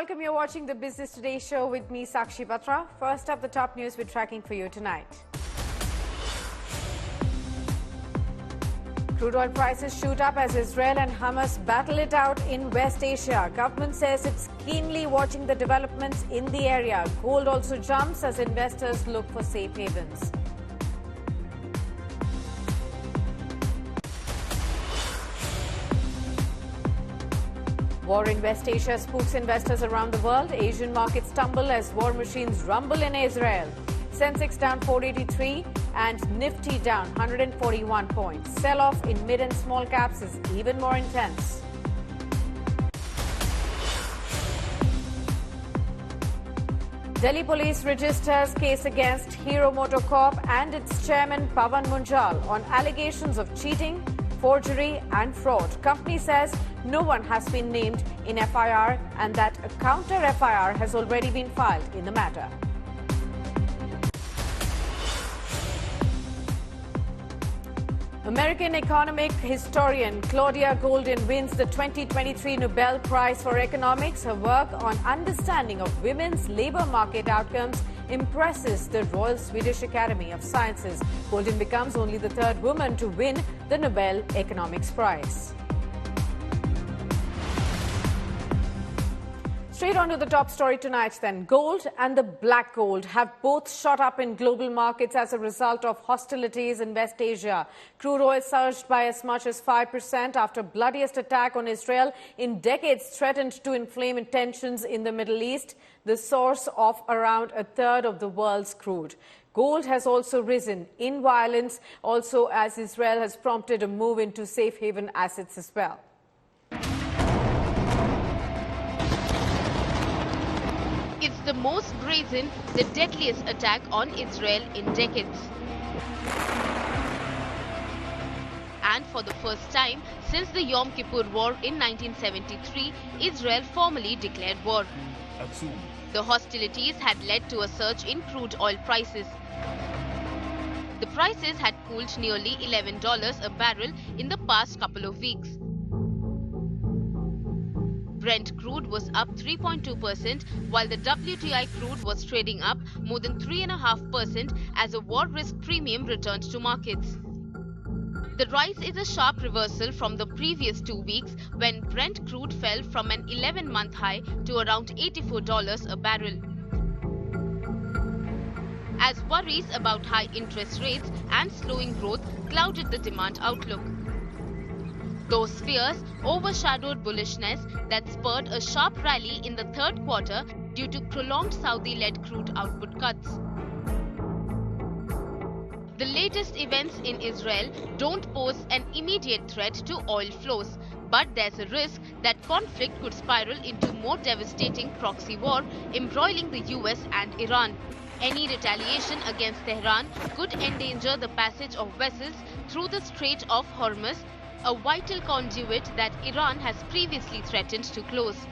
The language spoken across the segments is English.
welcome. You're watching the Business Today show with me, Sakshi Batra. First up, the top news we're tracking for you tonight. Crude oil prices shoot up as Israel and Hamas battle it out in West Asia. Government says it's keenly watching the developments in the area. Gold also jumps as investors look for safe havens. War in West Asia spooks investors around the world. Asian markets stumble as war machines rumble in Israel. Sensex down 483 and Nifty down 141 points. Sell-off in mid and small caps is even more intense. Delhi police registers case against Hero MotoCorp and its chairman Pawan Munjal on allegations of cheating, forgery and fraud. Company says no one has been named in FIR and that a counter FIR has already been filed in the matter. American economic historian Claudia Goldin wins the 2023 Nobel Prize for Economics. Her work on understanding of women's labor market outcomes impresses the Royal Swedish Academy of Sciences. Goldin becomes only the third woman to win the Nobel Economics Prize. Straight on to the top story tonight then. Gold and the black gold have both shot up in global markets as a result of hostilities in West Asia. Crude oil surged by as much as 5% after bloodiest attack on Israel in decades threatened to inflame tensions in the Middle East, the source of around a third of the world's crude. Gold has also risen in violence, also as Israel has prompted a move into safe haven assets as well. It's the most brazen, the deadliest attack on Israel in decades. And for the first time since the Yom Kippur War in 1973, Israel formally declared war. The hostilities had led to a surge in crude oil prices. The prices had cooled nearly $11 a barrel in the past couple of weeks. Brent crude was up 3.2%, while the WTI crude was trading up more than 3.5% as a war risk premium returned to markets. The rise is a sharp reversal from the previous 2 weeks when Brent crude fell from an 11-month high to around $84 a barrel. As worries about high interest rates and slowing growth clouded the demand outlook. Those fears overshadowed bullishness that spurred a sharp rally in the third quarter due to prolonged Saudi-led crude output cuts. The latest events in Israel don't pose an immediate threat to oil flows, but there's a risk that conflict could spiral into more devastating proxy war embroiling the US and Iran. Any retaliation against Tehran could endanger the passage of vessels through the Strait of Hormuz, a vital conduit that Iran has previously threatened to close.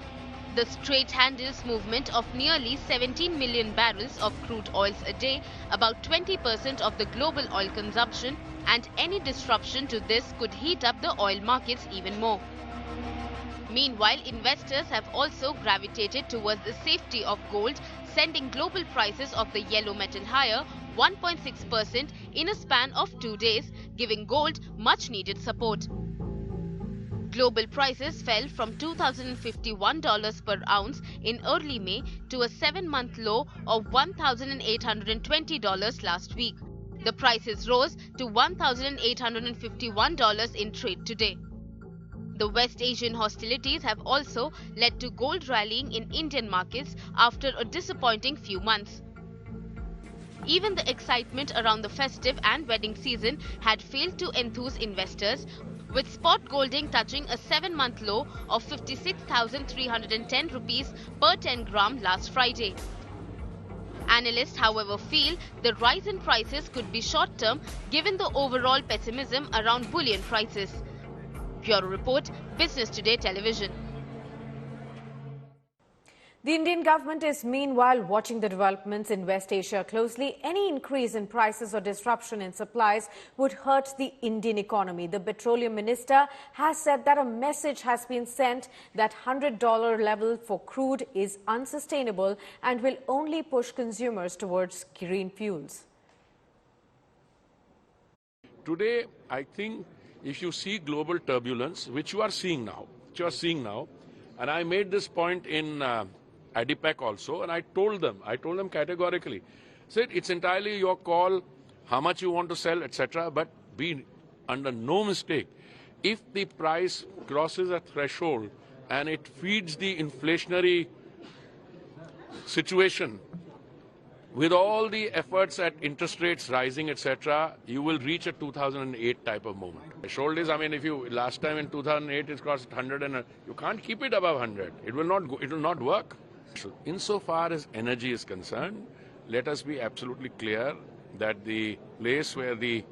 The strait handles movement of nearly 17 million barrels of crude oils a day, about 20% of the global oil consumption, and any disruption to this could heat up the oil markets even more. Meanwhile, investors have also gravitated towards the safety of gold, sending global prices of the yellow metal higher 1.6% in a span of 2 days, giving gold much needed support. Global prices fell from $2,051 per ounce in early May to a 7-month low of $1,820 last week. The prices rose to $1,851 in trade today. The West Asian hostilities have also led to gold rallying in Indian markets after a disappointing few months. Even the excitement around the festive and wedding season had failed to enthuse investors, with spot golding touching a 7-month low of 56,310 rupees per 10 gram last Friday. Analysts, however, feel the rise in prices could be short-term given the overall pessimism around bullion prices. Bureau Report, Business Today Television. The Indian government is meanwhile watching the developments in West Asia closely. Any increase in prices or disruption in supplies would hurt the Indian economy. The petroleum minister has said that a message has been sent that $100 level for crude is unsustainable and will only push consumers towards green fuels. Today, I think if you see global turbulence, which you are seeing now, and I made this point in ADIPEC also, and I told them categorically, said it's entirely your call, how much you want to sell, etc. But be under no mistake, if the price crosses a threshold and it feeds the inflationary situation, with all the efforts at interest rates rising, etc., you will reach a 2008 type of moment. Threshold is, I mean, if you last time in 2008 it cost 100 and you can't keep it above 100. It will not go, it will not work. So, insofar as energy is concerned, let us be absolutely clear that the place where the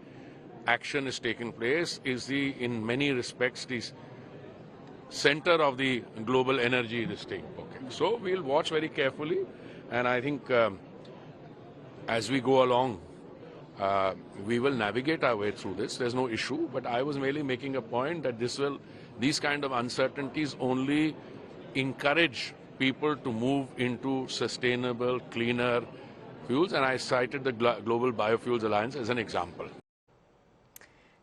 action is taking place is in many respects, the center of the global energy this thing. Okay. So we'll watch very carefully, and I think as we go along, we will navigate our way through this. There's no issue, but I was merely making a point that these kind of uncertainties only encourage people to move into sustainable, cleaner fuels, and I cited the Global Biofuels Alliance as an example.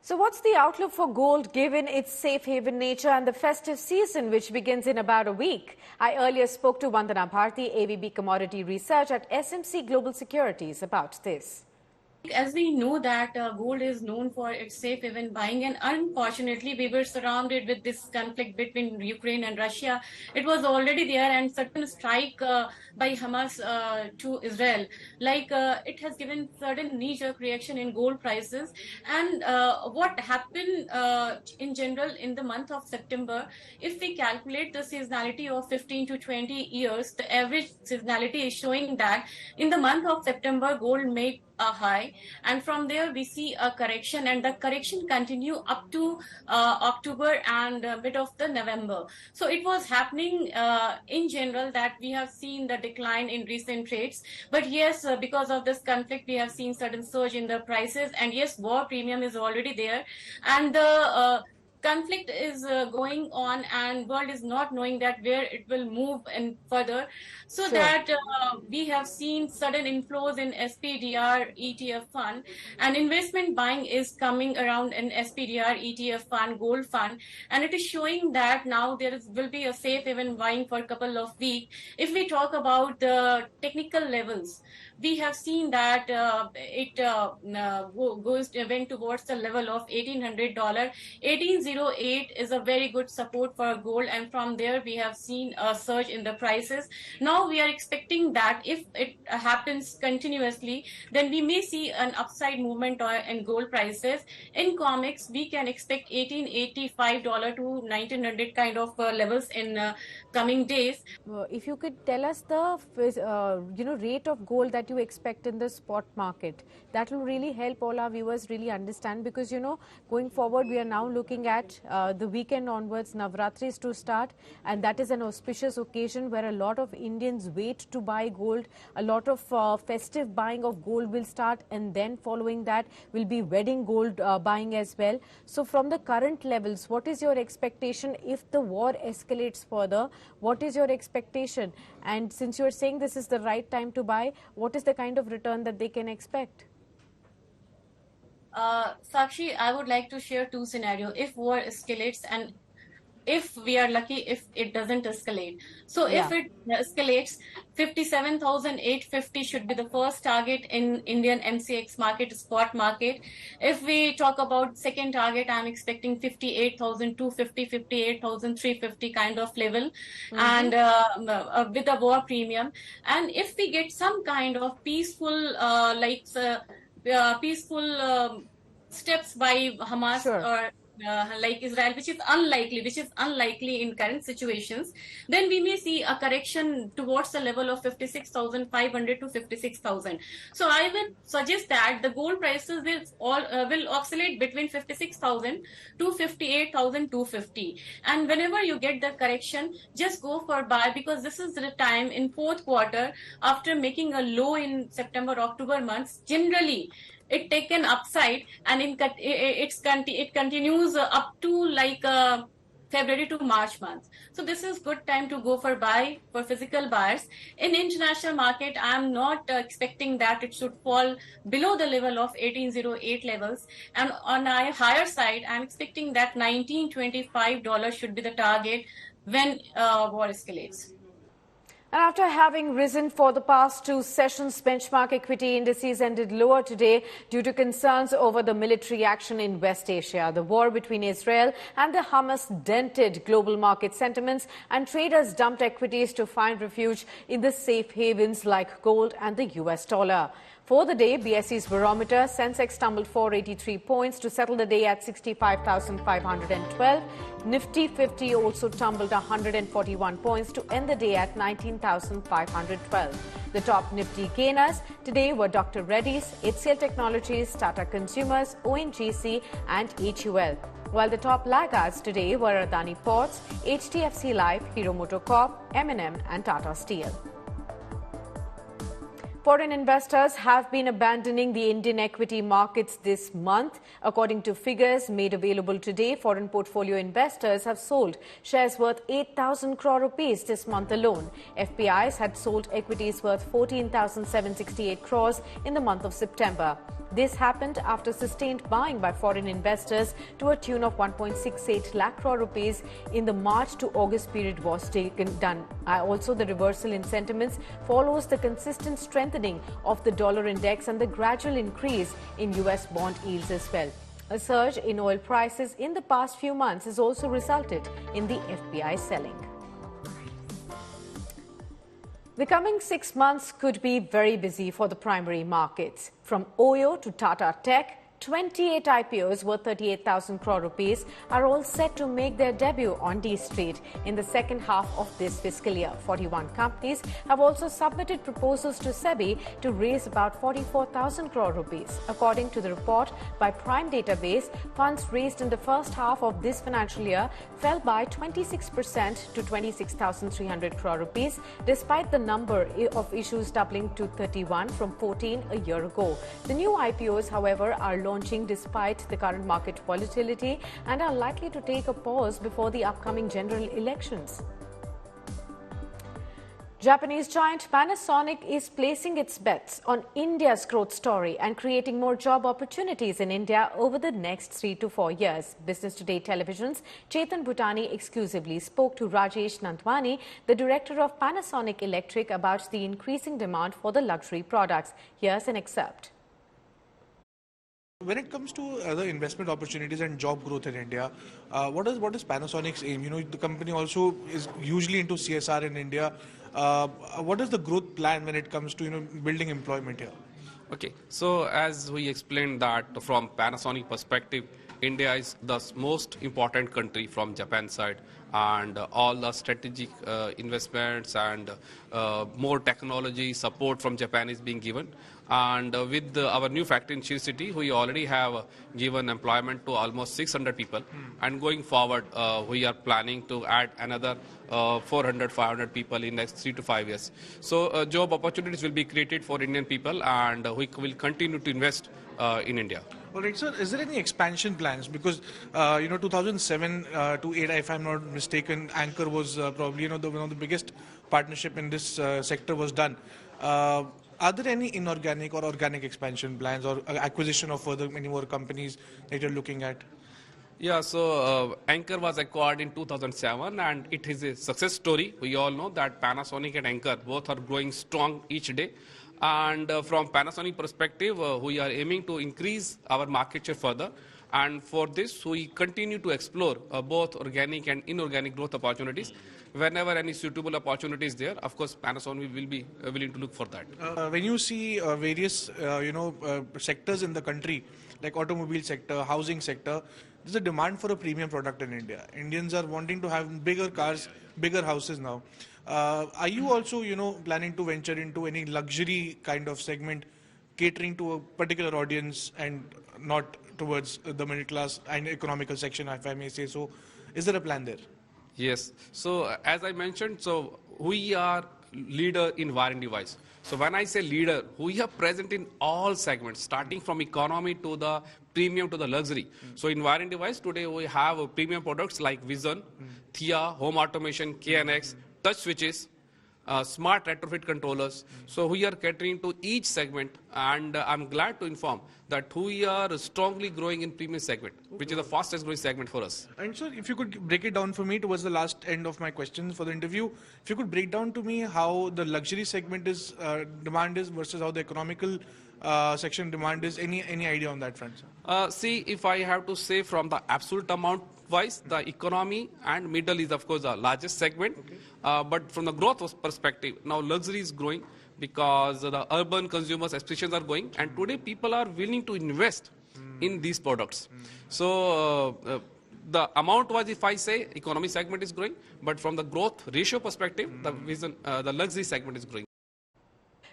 So what's the outlook for gold given its safe haven nature and the festive season which begins in about a week? I earlier spoke to Vandana Bharti, AVB Commodity Research at SMC Global Securities about this. As we know that gold is known for its safe haven buying, and unfortunately we were surrounded with this conflict between Ukraine and Russia. It was already there, and certain strike by Hamas to Israel, it has given certain knee-jerk reaction in gold prices. And what happened in general in the month of September, if we calculate the seasonality of 15 to 20 years, the average seasonality is showing that in the month of September gold made a high, and from there we see a correction, and the correction continue up to October and mid of the November. So it was happening in general that we have seen the decline in recent trades, but yes, because of this conflict we have seen certain surge in the prices, and yes, war premium is already there, and the conflict is going on, and world is not knowing that where it will move and further. So Sure. that we have seen sudden inflows in SPDR ETF fund, and investment buying is coming around in SPDR ETF fund, gold fund, and it is showing that now will be a safe haven buying for a couple of weeks. If we talk about the technical levels, we have seen that it went towards the level of $1,800. 1808 is a very good support for gold, and from there we have seen a surge in the prices. Now we are expecting that if it happens continuously, then we may see an upside movement in gold prices. In comics, we can expect $1,885 to $1,900 kind of levels in coming days. If you could tell us the rate of gold that you expect in the spot market, that will really help all our viewers really understand, because going forward we are now looking at the weekend onwards, Navratris to start, and that is an auspicious occasion where a lot of Indians wait to buy gold. A lot of festive buying of gold will start, and then following that will be wedding gold buying as well. So from the current levels, what is your expectation if the war escalates further? What is your expectation? And since you're saying this is the right time to buy, what is the kind of return that they can expect? Sakshi, I would like to share two scenarios. If war escalates, and if we are lucky, if it doesn't escalate. So Yeah. if it escalates, 57,850 should be the first target in Indian MCX market, spot market. If we talk about second target, I'm expecting 58,250, 58,350 kind of level, and with a war premium. And if we get some kind of peaceful, peaceful steps by Hamas Sure. or like Israel, which is unlikely in current situations, then we may see a correction towards the level of 56,500 to 56,000. So I would suggest that the gold prices will oscillate between 56,000 to 58,250. And whenever you get the correction, just go for buy, because this is the time in fourth quarter, after making a low in September, October months, generally it take an upside, and it continues up to like February to March month. So this is good time to go for buy for physical buyers. In international market, I am not expecting that it should fall below the level of 1808 levels. And on a higher side, I'm expecting that $1925 should be the target when war escalates. And after having risen for the past two sessions, benchmark equity indices ended lower today due to concerns over the military action in West Asia. The war between Israel and the Hamas dented global market sentiments, and traders dumped equities to find refuge in the safe havens like gold and the US dollar. For the day, BSE's barometer, Sensex tumbled 483 points to settle the day at 65,512. Nifty 50 also tumbled 141 points to end the day at 19,512. The top Nifty gainers today were Dr. Reddy's, HCL Technologies, Tata Consumers, ONGC and HUL. While the top laggards today were Adani Ports, HDFC Life, Hero MotoCorp, M&M and Tata Steel. Foreign investors have been abandoning the Indian equity markets this month. According to figures made available today, foreign portfolio investors have sold shares worth 8,000 crore rupees this month alone. FPIs had sold equities worth 14,768 crores in the month of September. This happened after sustained buying by foreign investors to a tune of 1.68 lakh crore rupees in the March to August period was done. Also, the reversal in sentiments follows the consistent strengthening of the dollar index and the gradual increase in US bond yields as well. A surge in oil prices in the past few months has also resulted in the FPI selling. The coming 6 months could be very busy for the primary markets. From OYO to Tata Tech, 28 IPOs worth 38,000 crore rupees are all set to make their debut on D Street in the second half of this fiscal year. 41 companies have also submitted proposals to SEBI to raise about 44,000 crore rupees. According to the report by Prime Database, funds raised in the first half of this financial year fell by 26% to 26,300 crore rupees, despite the number of issues doubling to 31 from 14 a year ago. The new IPOs, however, are launching despite the current market volatility and are likely to take a pause before the upcoming general elections. Japanese giant Panasonic is placing its bets on India's growth story and creating more job opportunities in India over the next 3 to 4 years. Business Today Television's Chetan Bhutani exclusively spoke to Rajesh Nandwani, the director of Panasonic Electric, about the increasing demand for the luxury products. Here's an excerpt. When it comes to the investment opportunities and job growth in India, what is Panasonic's aim? You know, the company also is hugely into CSR in India. What is the growth plan when it comes to building employment here? Okay, so as we explained that from Panasonic perspective, India is the most important country from Japan side, and all the strategic investments and more technology support from Japan is being given. And with our new factory in Sri City, we already have given employment to almost 600 people. And going forward, we are planning to add another 400, 500 people in next 3 to 5 years. So job opportunities will be created for Indian people, and we will continue to invest in India. All right, sir. Is there any expansion plans? Because 2007 to 8, if I'm not mistaken, Anchor was probably one of the biggest partnership in this sector was done. Are there any inorganic or organic expansion plans or acquisition of many more companies that you're looking at? Yeah, so Anchor was acquired in 2007 and it is a success story. We all know that Panasonic and Anchor both are growing strong each day. And from Panasonic perspective, we are aiming to increase our market share further. And for this, we continue to explore both organic and inorganic growth opportunities. Whenever any suitable opportunity is there, of course, Panasonic will be willing to look for that. When you see various, sectors in the country, like automobile sector, housing sector, there's a demand for a premium product in India. Indians are wanting to have bigger cars, bigger houses now. Are you also, planning to venture into any luxury kind of segment, catering to a particular audience and not towards the middle class and economical section, if I may say so? Is there a plan there? Yes. So as I mentioned, so we are leader in wire and device. So when I say leader, we are present in all segments, starting from economy to the premium to the luxury. So in wire and device, today we have premium products like Vision, Thea, home automation, KNX, touch switches, smart retrofit controllers. So we are catering to each segment, and I'm glad to inform that we are strongly growing in premium segment, which is the fastest growing segment for us. And sir, if you could break it down for me towards the last end of my questions for the interview, if you could break down to me how the luxury segment is demand is versus how the economical section demand is. Any idea on that front, sir? See, if I have to say from the absolute amount wise, the economy and middle is of course the largest segment. Okay. But from the growth perspective, now luxury is growing because the urban consumers' aspirations are going, and today people are willing to invest in these products. So the amount wise, if I say economy segment is growing, but from the growth ratio perspective, the luxury segment is growing.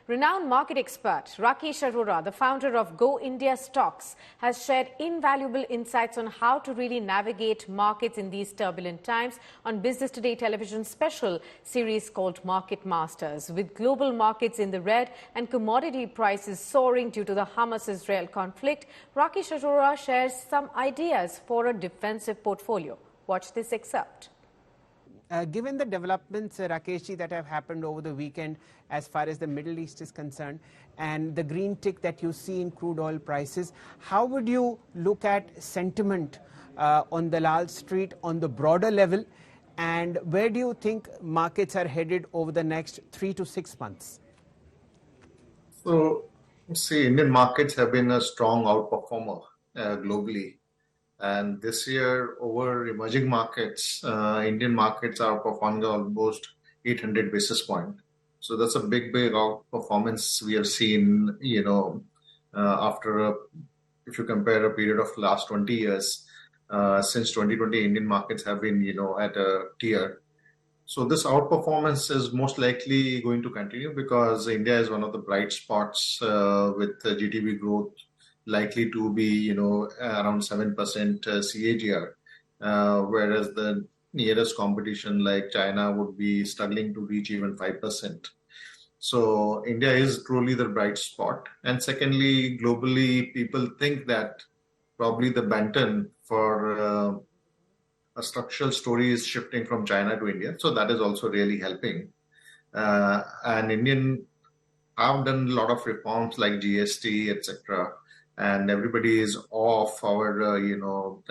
Renowned market expert Rakesh Arora, the founder of Go India Stocks, has shared invaluable insights on how to really navigate markets in these turbulent times on Business Today television special series called Market Masters. With global markets in the red and commodity prices soaring due to the Hamas-Israel conflict, Rakesh Arora shares some ideas for a defensive portfolio. Watch this excerpt. Given the developments, Rakeshji, that have happened over the weekend as far as the Middle East is concerned, and the green tick that you see in crude oil prices, how would you look at sentiment on Dalal Street on the broader level, and where do you think markets are headed over the next 3 to 6 months? So, see, Indian markets have been a strong outperformer globally. And this year, over emerging markets, Indian markets are performing almost 800 basis points. So that's a big outperformance we have seen, if you compare a period of last 20 years, since 2020, Indian markets have been, at a tier. So this outperformance is most likely going to continue because India is one of the bright spots with GDP growth likely to be, around 7% CAGR, whereas the nearest competition like China would be struggling to reach even 5%. So India is truly the bright spot. And secondly, globally, people think that probably the Banton for a structural story is shifting from China to India. So that is also really helping. And Indian have done a lot of reforms like GST, etc. And everybody is off our,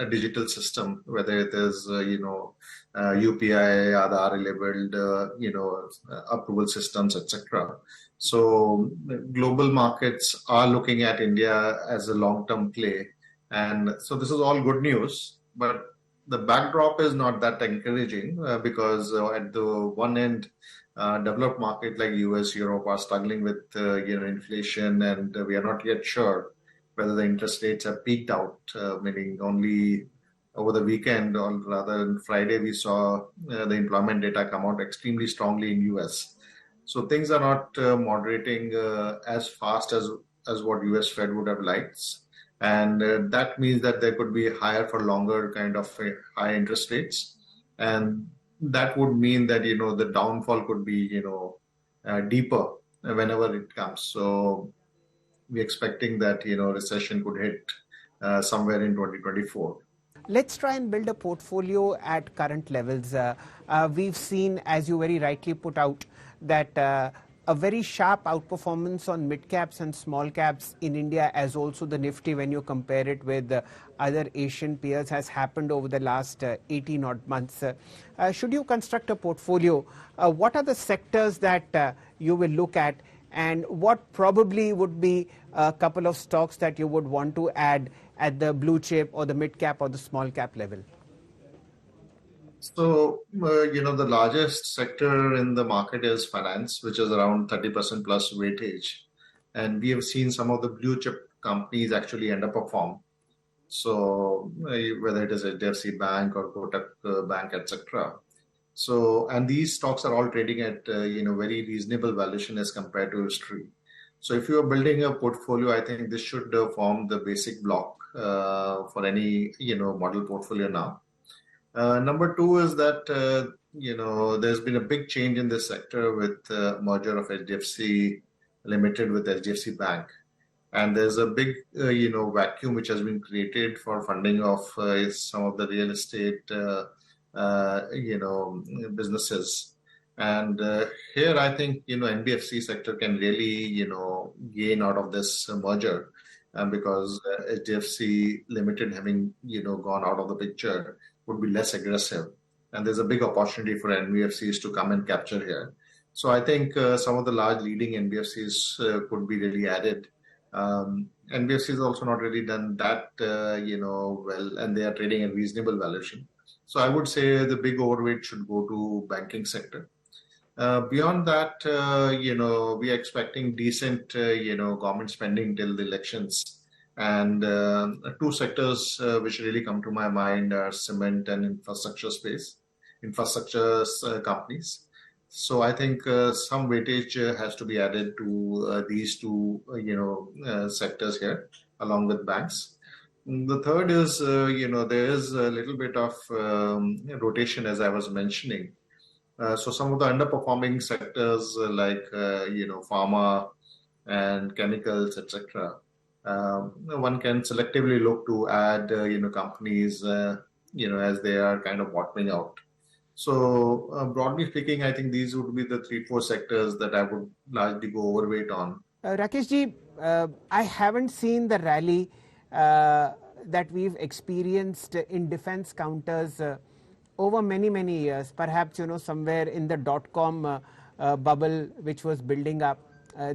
digital system, whether it is, UPI, Aadhaar-enabled, approval systems, etc. So global markets are looking at India as a long-term play. And so this is all good news, but the backdrop is not that encouraging because at the one end, developed markets like US, Europe are struggling with, inflation, and we are not yet sure whether the interest rates have peaked out, meaning only over the weekend, or rather on Friday, we saw the employment data come out extremely strongly in US. So things are not moderating as fast as what US Fed would have liked. And that means that there could be higher for longer kind of high interest rates. And that would mean that, the downfall could be, deeper whenever it comes. So we're expecting that, recession could hit somewhere in 2024. Let's try and build a portfolio at current levels. We've seen, as you very rightly put out, that a very sharp outperformance on mid caps and small caps in India, as also the Nifty, when you compare it with other Asian peers, has happened over the last 18 odd months. Should you construct a portfolio, what are the sectors that you will look at, and what probably would be a couple of stocks that you would want to add at the blue chip or the mid cap or the small cap level? So, the largest sector in the market is finance, which is around 30% plus weightage. And we have seen some of the blue chip companies actually underperform. So whether it is HDFC Bank or Kotak Bank, etc. So, and these stocks are all trading at very reasonable valuation as compared to history. So if you are building a portfolio, I think this should form the basic block for any model portfolio now. Number two is that there's been a big change in this sector with the merger of HDFC Limited with HDFC Bank, and there's a big vacuum which has been created for funding of some of the real estate businesses. And here I think NBFC sector can really gain out of this merger, because HDFC Limited having gone out of the picture would be less aggressive, and there's a big opportunity for NBFCs to come and capture here. So I think some of the large leading NBFCs could be really added. NBFC has also not really done that well, and they are trading at reasonable valuation. So I would say the big overweight should go to banking sector. Beyond that, we are expecting decent government spending till the elections. And two sectors which really come to my mind are cement and infrastructure companies. So I think some weightage has to be added to these two sectors here, along with banks. The third is there is a little bit of rotation, as I was mentioning. So some of the underperforming sectors like pharma and chemicals, etc. One can selectively look to add companies as they are kind of bottoming out. So broadly speaking, I think these would be the 3-4 sectors that I would largely go overweight on. Rakesh ji, I haven't seen the rally that we've experienced in defense counters over many years, perhaps somewhere in the dot-com bubble which was building up.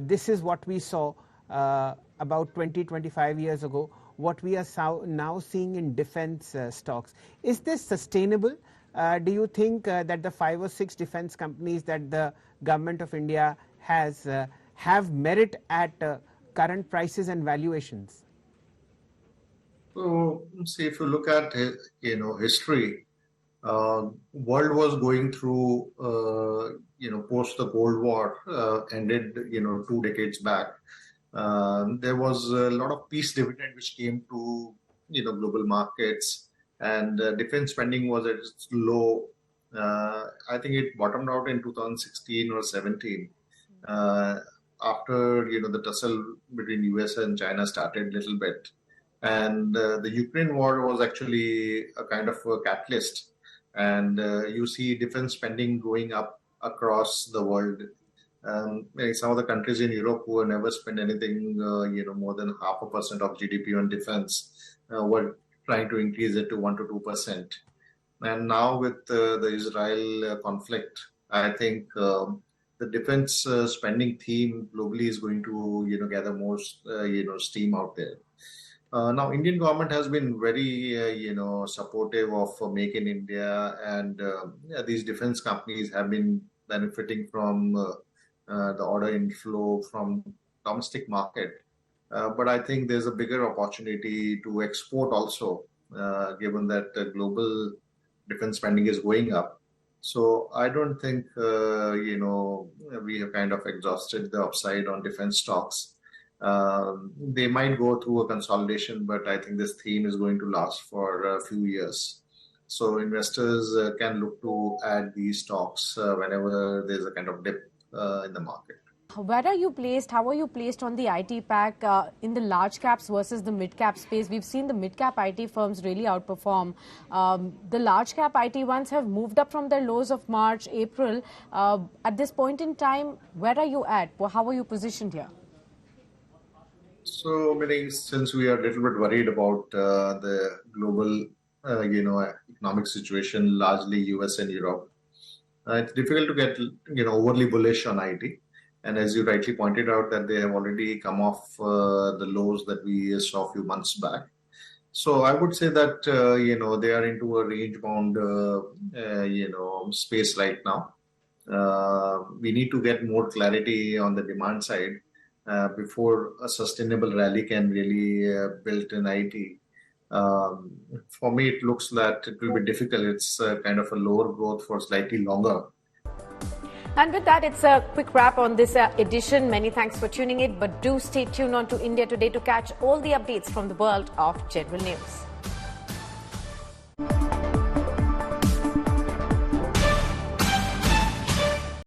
This is what we saw about 20-25 years ago, what we are now seeing in defense stocks. Is this sustainable? Do you think that the 5 or 6 defense companies that the government of India has have merit at current prices and valuations? So, see, if you look at history, world was going through post the Cold War ended 2 decades back. There was a lot of peace dividend which came to global markets, and defense spending was at its low. I think it bottomed out in 2016 or 17 after the tussle between US and China started a little bit, and the Ukraine war was actually a kind of a catalyst, and you see defense spending going up across the world. Some of the countries in Europe who have never spent anything more than 0.5% of GDP on defense were trying to increase it to 1 to 2%. And now with the Israel conflict, I think the defense spending theme globally is going to gather more steam out there. Now, Indian government has been very supportive of Make in India, and these defense companies have been benefiting from the order inflow from domestic market. But I think there's a bigger opportunity to export also, given that global defense spending is going up. So I don't think we have kind of exhausted the upside on defense stocks. They might go through a consolidation, but I think this theme is going to last for a few years. So investors can look to add these stocks whenever there's a kind of dip in the market. Where are you placed? How are you placed on the IT pack in the large caps versus the mid cap space? We've seen the mid cap IT firms really outperform. The large cap IT ones have moved up from their lows of March, April. At this point in time, where are you at? How are you positioned here? So, since we are a little bit worried about the global, economic situation, largely US and Europe, it's difficult to get, overly bullish on IT. And as you rightly pointed out, that they have already come off the lows that we saw a few months back. So I would say that, they are into a range-bound, space right now. We need to get more clarity on the demand side before a sustainable rally can really build in IT. For me, it looks that it will be difficult. It's kind of a lower growth for slightly longer. And with that, it's a quick wrap on this edition. Many thanks for tuning in, but do stay tuned on to India Today to catch all the updates from the world of general news.